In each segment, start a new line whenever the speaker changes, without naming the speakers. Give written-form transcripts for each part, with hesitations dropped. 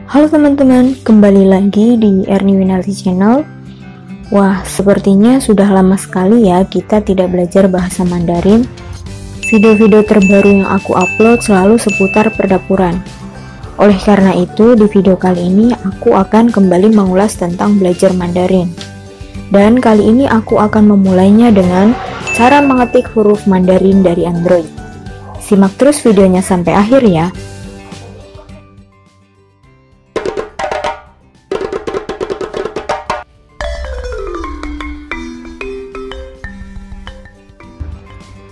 Halo teman-teman, kembali lagi di Erni Winarti Channel. Wah, sepertinya sudah lama sekali ya kita tidak belajar bahasa Mandarin. Video-video terbaru yang aku upload selalu seputar perdapuran. Oleh karena itu, di video kali ini aku akan kembali mengulas tentang belajar Mandarin. Dan kali ini aku akan memulainya dengan cara mengetik huruf Mandarin dari Android. Simak terus videonya sampai akhir ya.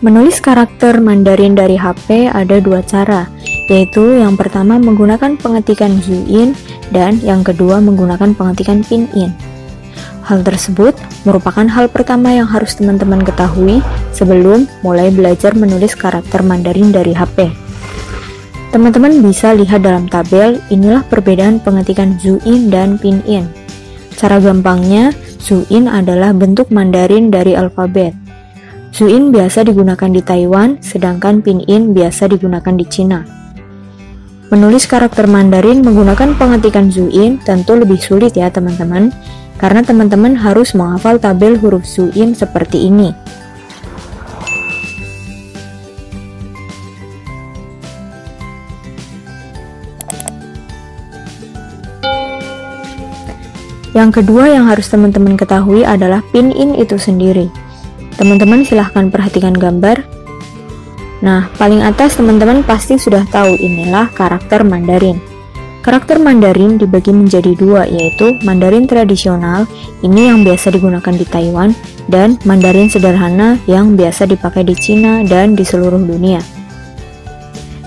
Menulis karakter Mandarin dari HP ada dua cara, yaitu yang pertama menggunakan pengetikan Zhuyin dan yang kedua menggunakan pengetikan Pinyin. Hal tersebut merupakan hal pertama yang harus teman-teman ketahui sebelum mulai belajar menulis karakter Mandarin dari HP. Teman-teman bisa lihat dalam tabel, inilah perbedaan pengetikan Zhuyin dan Pinyin. Cara gampangnya, Zhuyin adalah bentuk Mandarin dari alfabet. Zhuyin biasa digunakan di Taiwan, sedangkan Pinyin biasa digunakan di Cina. Menulis karakter Mandarin menggunakan pengetikan Zhuyin tentu lebih sulit ya teman-teman, karena teman-teman harus menghafal tabel huruf Zhuyin seperti ini. Yang kedua yang harus teman-teman ketahui adalah Pinyin itu sendiri. Teman-teman silahkan perhatikan gambar. Nah, paling atas teman-teman pasti sudah tahu inilah karakter Mandarin. Karakter Mandarin dibagi menjadi dua, yaitu Mandarin tradisional, ini yang biasa digunakan di Taiwan, dan Mandarin sederhana yang biasa dipakai di Cina dan di seluruh dunia.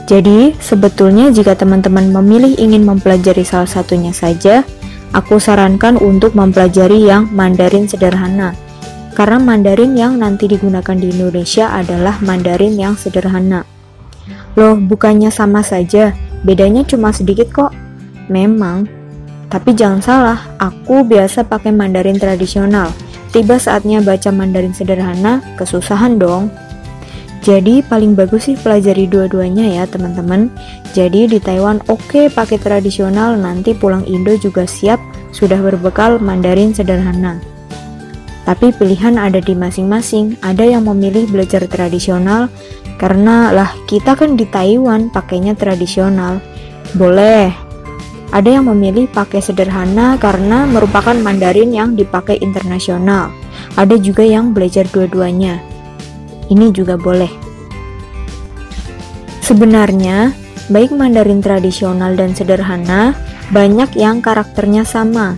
Jadi, sebetulnya jika teman-teman memilih ingin mempelajari salah satunya saja, aku sarankan untuk mempelajari yang Mandarin sederhana. Karena Mandarin yang nanti digunakan di Indonesia adalah Mandarin yang sederhana. Loh, bukannya sama saja, bedanya cuma sedikit kok. Memang, tapi jangan salah, aku biasa pakai Mandarin tradisional. Tiba saatnya baca Mandarin sederhana, kesusahan dong. Jadi paling bagus sih pelajari dua-duanya ya teman-teman. Jadi di Taiwan oke pakai tradisional, nanti pulang Indo juga siap, sudah berbekal Mandarin sederhana. Tapi pilihan ada di masing-masing. Ada yang memilih belajar tradisional karena lah kita kan di Taiwan pakainya tradisional. Boleh. Ada yang memilih pakai sederhana karena merupakan Mandarin yang dipakai internasional. Ada juga yang belajar dua-duanya. Ini juga boleh. Sebenarnya, baik Mandarin tradisional dan sederhana, banyak yang karakternya sama.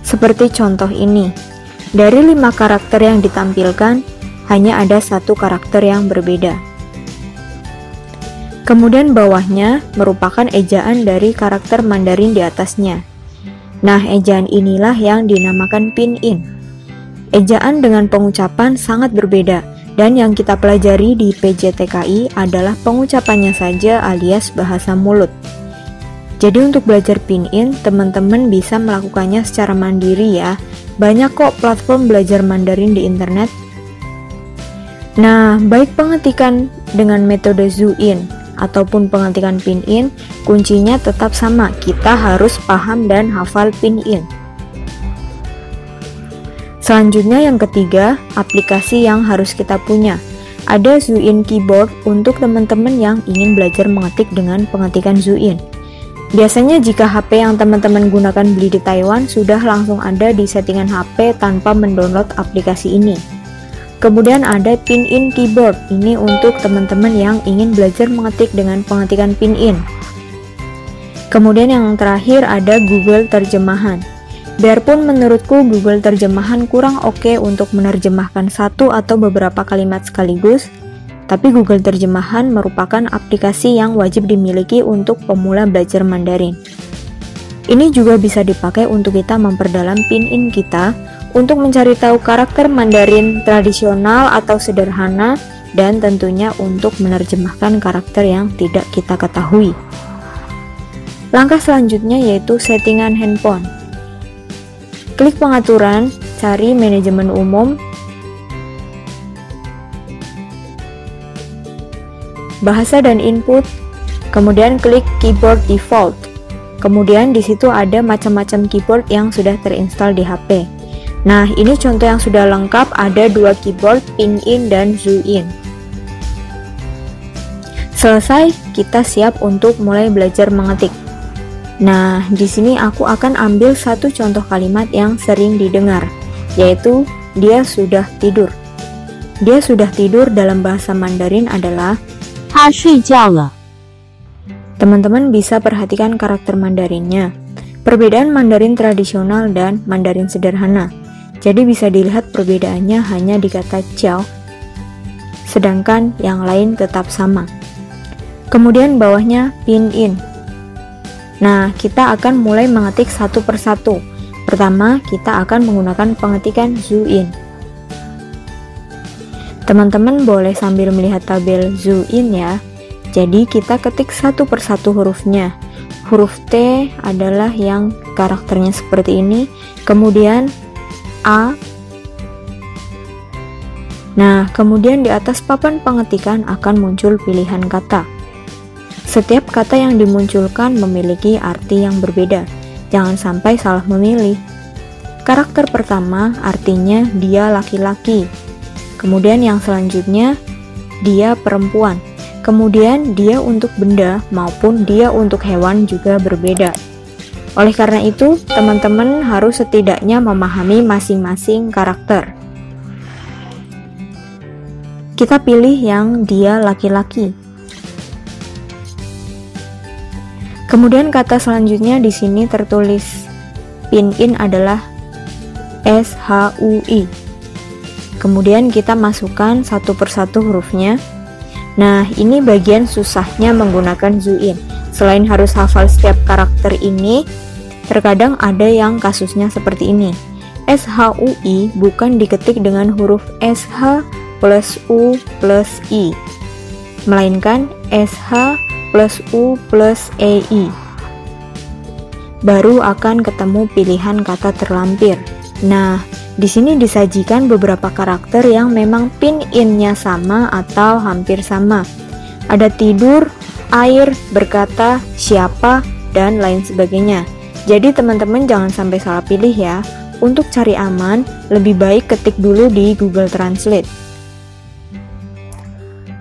Seperti contoh ini. Dari 5 karakter yang ditampilkan, hanya ada 1 karakter yang berbeda. Kemudian bawahnya merupakan ejaan dari karakter Mandarin di atasnya. Nah, ejaan inilah yang dinamakan Pinyin. Ejaan dengan pengucapan sangat berbeda, dan yang kita pelajari di PJTKI adalah pengucapannya saja alias bahasa mulut. Jadi untuk belajar Pinyin, teman-teman bisa melakukannya secara mandiri ya. Banyak kok platform belajar Mandarin di internet. Nah, baik pengetikan dengan metode Zhuyin ataupun pengetikan Pinyin, kuncinya tetap sama, kita harus paham dan hafal Pinyin. Selanjutnya yang ketiga, aplikasi yang harus kita punya. Ada Zhuyin Keyboard untuk teman-teman yang ingin belajar mengetik dengan pengetikan Zhuyin. Biasanya jika HP yang teman-teman gunakan beli di Taiwan sudah langsung ada di settingan HP tanpa mendownload aplikasi ini. Kemudian ada Pinyin Keyboard, ini untuk teman-teman yang ingin belajar mengetik dengan pengetikan Pinyin. Kemudian yang terakhir ada Google Terjemahan. Biarpun menurutku Google Terjemahan kurang oke untuk menerjemahkan satu atau beberapa kalimat sekaligus, tapi Google Terjemahan merupakan aplikasi yang wajib dimiliki untuk pemula belajar Mandarin. Ini juga bisa dipakai untuk kita memperdalam Pinyin kita, untuk mencari tahu karakter Mandarin tradisional atau sederhana, dan tentunya untuk menerjemahkan karakter yang tidak kita ketahui. Langkah selanjutnya yaitu settingan handphone. Klik pengaturan, cari manajemen umum, bahasa dan input, kemudian klik keyboard default. Kemudian di situ ada macam-macam keyboard yang sudah terinstall di HP. Nah, ini contoh yang sudah lengkap, ada 2 keyboard, Pinyin dan Zhuyin. Selesai, kita siap untuk mulai belajar mengetik. Nah, di sini aku akan ambil satu contoh kalimat yang sering didengar, yaitu dia sudah tidur. Dia sudah tidur dalam bahasa Mandarin adalah
他睡觉了。
Teman-teman bisa perhatikan karakter Mandarinnya. Perbedaan Mandarin tradisional dan Mandarin sederhana. Jadi bisa dilihat perbedaannya hanya di kata jiao, sedangkan yang lain tetap sama. Kemudian bawahnya pinyin. Nah, kita akan mulai mengetik satu persatu. Pertama, kita akan menggunakan pengetikan Zhuyin. Teman-teman boleh sambil melihat tabel Zhuyin ya. Jadi kita ketik satu persatu hurufnya. Huruf T adalah yang karakternya seperti ini. Kemudian A. Nah, kemudian di atas papan pengetikan akan muncul pilihan kata. Setiap kata yang dimunculkan memiliki arti yang berbeda. Jangan sampai salah memilih. Karakter pertama artinya dia laki-laki. Kemudian yang selanjutnya dia perempuan. Kemudian dia untuk benda maupun dia untuk hewan juga berbeda. Oleh karena itu, teman-teman harus setidaknya memahami masing-masing karakter. Kita pilih yang dia laki-laki. Kemudian kata selanjutnya di sini tertulis pinyin adalah SHUI. Kemudian kita masukkan satu persatu hurufnya. Nah, ini bagian susahnya menggunakan Zhuyin. Selain harus hafal setiap karakter ini, terkadang ada yang kasusnya seperti ini. SHUI bukan diketik dengan huruf SH plus U plus I, melainkan SH plus U plus EI. Baru akan ketemu pilihan kata terlampir. Nah, di sini disajikan beberapa karakter yang memang pinyin-nya sama atau hampir sama. Ada tidur, air, berkata, siapa, dan lain sebagainya. Jadi teman-teman jangan sampai salah pilih ya. Untuk cari aman, lebih baik ketik dulu di Google Translate.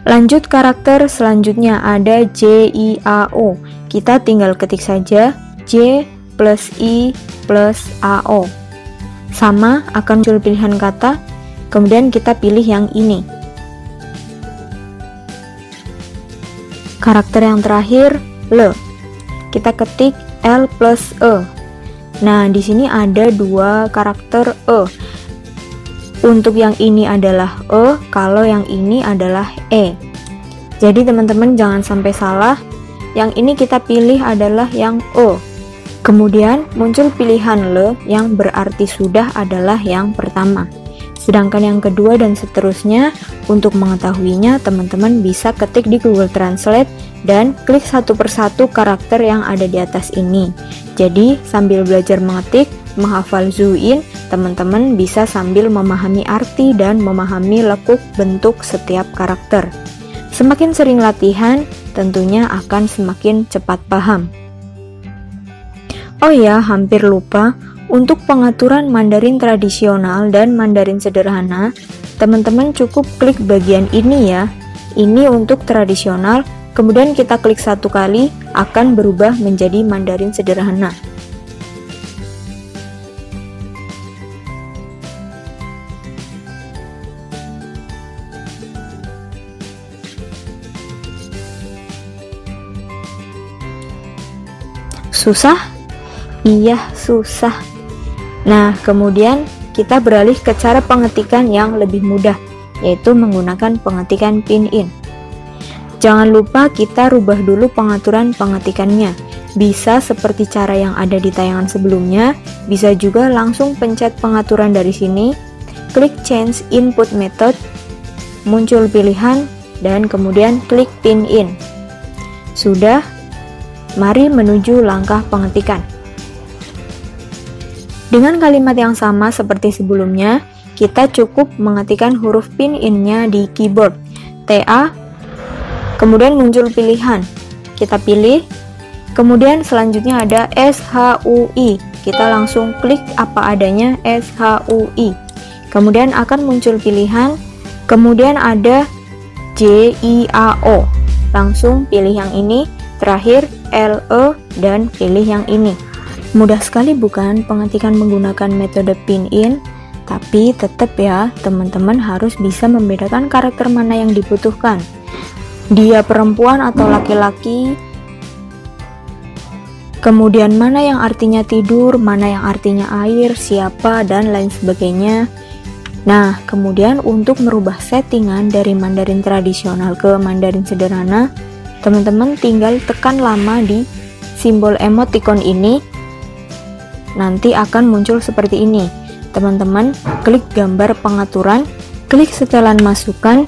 Lanjut karakter selanjutnya ada JIAO. Kita tinggal ketik saja J plus I plus AO. Sama, akan muncul pilihan kata, kemudian kita pilih yang ini. Karakter yang terakhir, L. Kita ketik L plus E. Nah, di sini ada 2 karakter E. Untuk yang ini adalah E, kalau yang ini adalah E. Jadi teman-teman jangan sampai salah, yang ini kita pilih adalah yang E. Kemudian muncul pilihan L yang berarti sudah adalah yang pertama. Sedangkan yang kedua dan seterusnya, untuk mengetahuinya teman-teman bisa ketik di Google Translate dan klik satu persatu karakter yang ada di atas ini. Jadi sambil belajar mengetik, menghafal Zhuyin, teman-teman bisa sambil memahami arti dan memahami lekuk bentuk setiap karakter. Semakin sering latihan, tentunya akan semakin cepat paham. Oh ya, hampir lupa, untuk pengaturan Mandarin tradisional dan Mandarin sederhana, teman-teman cukup klik bagian ini ya. Ini untuk tradisional, kemudian kita klik satu kali, akan berubah menjadi Mandarin sederhana. Susah? Iya, susah. Nah, kemudian kita beralih ke cara pengetikan yang lebih mudah, yaitu menggunakan pengetikan pinyin. Jangan lupa kita rubah dulu pengaturan pengetikannya. Bisa seperti cara yang ada di tayangan sebelumnya, bisa juga langsung pencet pengaturan dari sini, klik change input method, muncul pilihan, dan kemudian klik pinyin. Sudah, mari menuju langkah pengetikan. Dengan kalimat yang sama seperti sebelumnya, kita cukup mengetikkan huruf pinyin-nya di keyboard, TA, kemudian muncul pilihan. Kita pilih, Kemudian selanjutnya ada SHUI. Kita langsung klik apa adanya SHUI. Kemudian akan muncul pilihan, kemudian ada JIAO. Langsung pilih yang ini, terakhir LE dan pilih yang ini. Mudah sekali bukan pengetikan menggunakan metode pin-in, tapi tetap ya, teman-teman harus bisa membedakan karakter mana yang dibutuhkan. Dia perempuan atau laki-laki, kemudian mana yang artinya tidur, mana yang artinya air, siapa, dan lain sebagainya. Nah, kemudian untuk merubah settingan dari Mandarin tradisional ke Mandarin sederhana, teman-teman tinggal tekan lama di simbol emoticon ini, nanti akan muncul seperti ini. Teman-teman klik gambar pengaturan, klik setelan masukan,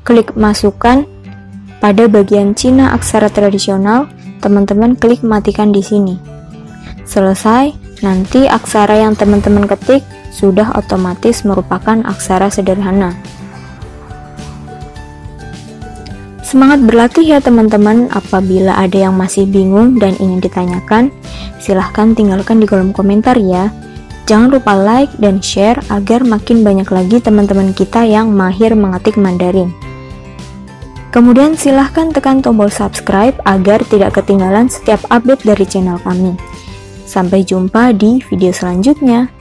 klik masukkan. Pada bagian Cina aksara tradisional, teman-teman klik matikan di sini. Selesai, nanti aksara yang teman-teman ketik sudah otomatis merupakan aksara sederhana. Semangat berlatih ya teman-teman. Apabila ada yang masih bingung dan ingin ditanyakan, silahkan tinggalkan di kolom komentar ya. Jangan lupa like dan share agar makin banyak lagi teman-teman kita yang mahir mengetik Mandarin. Kemudian silahkan tekan tombol subscribe agar tidak ketinggalan setiap update dari channel kami. Sampai jumpa di video selanjutnya.